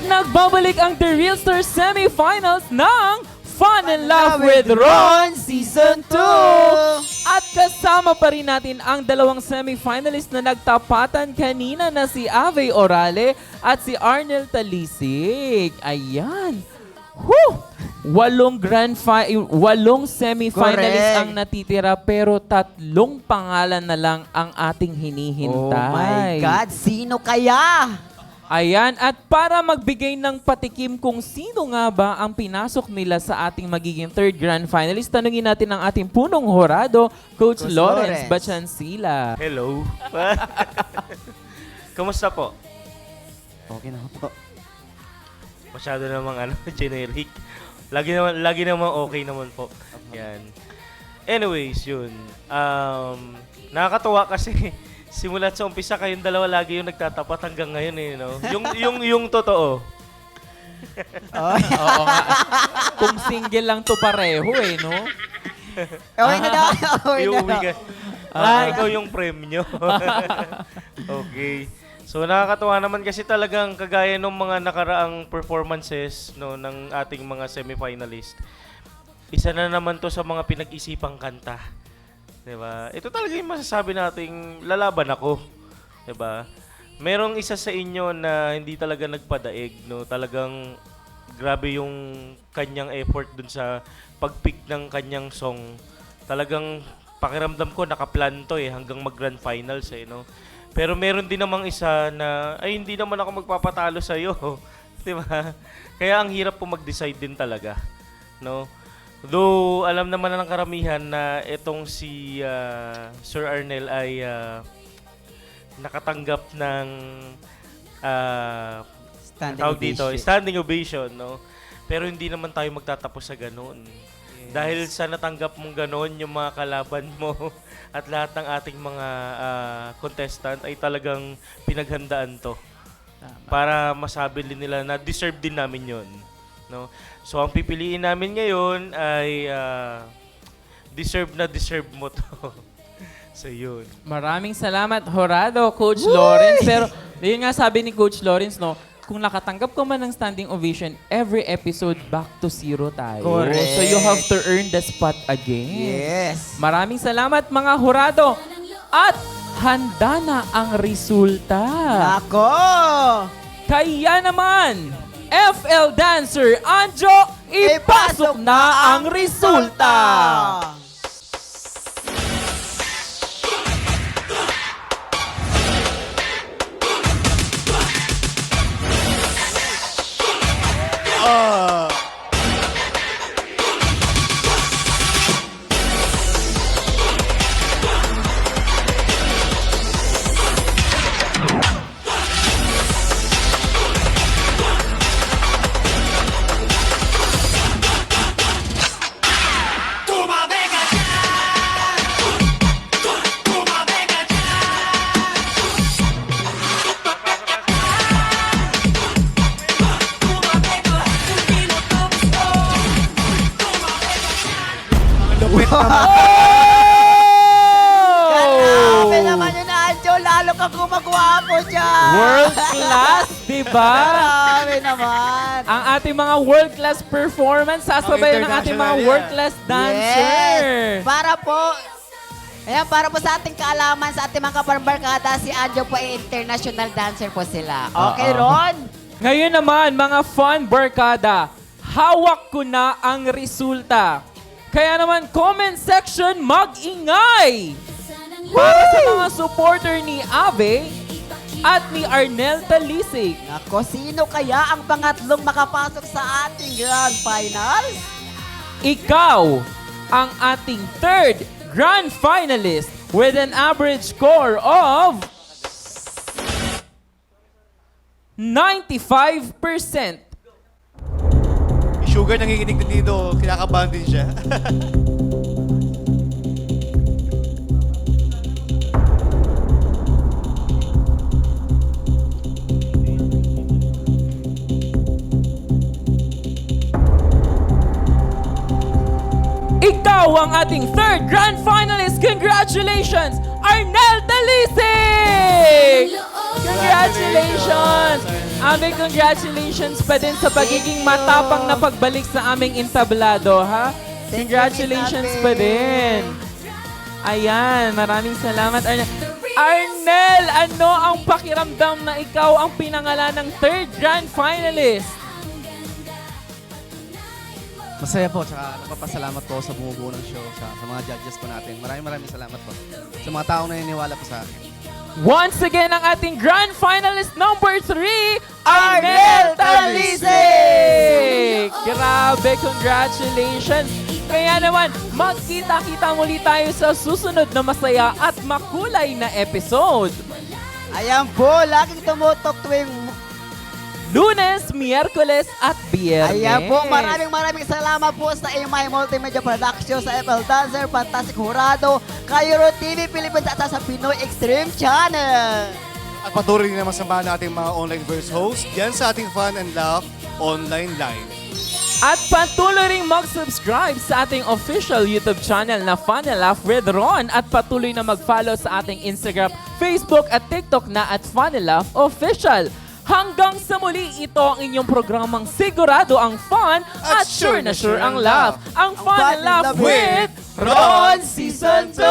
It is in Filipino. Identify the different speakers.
Speaker 1: nagbabalik ang The Real Stars Semifinals ng Fun and Laugh with Ron Season 2! At kasama pa rin natin ang dalawang semifinalist na nagtapatan kanina na si Ave Orale at si Arnel Talisig. Ayan! Whew! Walong semifinalist
Speaker 2: Correct.
Speaker 1: ang natitira pero 3 pangalan na lang ang ating hinihintay.
Speaker 2: Oh my God, sino kaya?
Speaker 1: Ayan, at para magbigay ng patikim kung sino nga ba ang pinasok nila sa ating magiging 3rd grand finalist, tanungin natin ang ating punong horado, Coach Lawrence Bachansila.
Speaker 3: Hello. Kamusta po?
Speaker 2: Okay na po.
Speaker 3: Masyado namang generic. Lagi naman okay naman po. Yan. Anyways, yun. Nakakatuwa kasi simulat sa umpisa kayong dalawa lagi yung nagtatapat hanggang ngayon eh, no? Yung totoo.
Speaker 1: Oo nga. Kung single lang to pareho eh, no?
Speaker 2: Okay na daw. Okay na
Speaker 3: Iuwi
Speaker 2: daw.
Speaker 3: ka. Ikaw yung premyo. Okay. So nakakatuwa naman kasi talagang kagaya ng mga nakaraang performances no ng ating mga semifinalist. Isa na naman to sa mga pinag-isipang kanta. 'Di ba? Ito talaga yung masasabi nating lalaban ako. 'Di ba? Merong isa sa inyo na hindi talaga nagpadaig, no? Talagang grabe yung kanyang effort dun sa pag-pick ng kanyang song. Talagang pakiramdam ko nakaplan to hanggang mag-grand finals no. Pero meron din namang isa na ay hindi naman ako magpapatalo sa iyo, 'di ba? Kaya ang hirap po mag-decide din talaga, no? Though alam naman na ng karamihan na itong si Sir Arnel ay nakatanggap ng standing ovation, no? Pero hindi naman tayo magtatapos sa ganoon. Dahil sa natanggap mong ganoon yung mga kalaban mo at lahat ng ating mga contestant ay talagang pinaghandaan to. Para masabi din nila na deserve din namin yon, no? So ang pipiliin namin ngayon ay deserve mo to. So yun.
Speaker 1: Maraming salamat, horado, Coach Lawrence. Pero yun nga sabi ni Coach Lawrence, no? Kung nakatanggap ka man ng standing ovation, every episode back to 0 tayo.
Speaker 2: Correct.
Speaker 1: So you have to earn the spot again.
Speaker 2: Yes.
Speaker 1: Maraming salamat mga horado. At handa na ang resulta.
Speaker 2: Ako!
Speaker 1: Kaya naman, FL Dancer Anjo, ipasok na ang resulta!
Speaker 2: Grabe naman yun, Anjo. Lalo kang gumagwapo dyan.
Speaker 1: World class, di ba?
Speaker 2: Grabe naman.
Speaker 1: Ang ating mga world class performance, sasabayan ng ating mga world class dancer.
Speaker 2: Yes. Para po sa ating kaalaman, sa ating mga kabarbarkada, si Anjo po ay international dancer po sila. Okay, Ron?
Speaker 1: Ngayon naman, mga fun barkada, hawak ko na ang resulta. Kaya naman, comment section, mag-ingay! Para sa mga supporter ni Ave at ni Arnel Talisig.
Speaker 2: Nako, sino kaya ang pangatlong makapasok sa ating grand finals?
Speaker 1: Ikaw ang ating 3rd grand finalist with an average score of 95%.
Speaker 4: Sugar nanginginig din dito, kinakabahan din siya.
Speaker 1: Ikaw ang ating 3rd grand finalist. Congratulations, Arnel Talisig! Congratulations! Aming congratulations pa din sa pagiging matapang na pagbalik sa aming entablado, ha?
Speaker 2: Thank you,
Speaker 1: Congratulations
Speaker 2: Miss
Speaker 1: pa
Speaker 2: Ate.
Speaker 1: din. Ayan, maraming salamat, Arnel. Arnel, ano ang pakiramdam na ikaw ang pinangalan ng third grand finalist?
Speaker 4: Masaya po, tsaka napapasalamat po sa bumubuo ng show, sa mga judges po natin. Maraming salamat po sa mga taong naniniwala po sa akin.
Speaker 1: Once again, ang ating grand finalist number 3, Arnel Talisik! Grabe, congratulations! Kaya naman, magkita-kita muli tayo sa susunod na masaya at makulay na episode.
Speaker 2: Ayan po, laging tumutok tuwing...
Speaker 1: Lunes, Miyerkules at Biyernes.
Speaker 2: Ayan po, maraming salamat po sa AMI Multimedia Productions, sa FL Dancer, Fantastic Jurado, Cairo TV Philippines at sa Pinoy Extreme Channel.
Speaker 4: At patuloy din naman samahan natin mga online verse hosts yan sa ating Fun and Laugh online live.
Speaker 1: At patuloy rin mag-subscribe sa ating official YouTube channel na Fun and Laugh with Ron at patuloy na mag-follow sa ating Instagram, Facebook at TikTok na at Fun and Laugh Official. Hanggang sa muli, ito ang inyong programang sigurado ang fun at sure na sure ang laugh. Ang Fun and Laugh with Ron Season 2!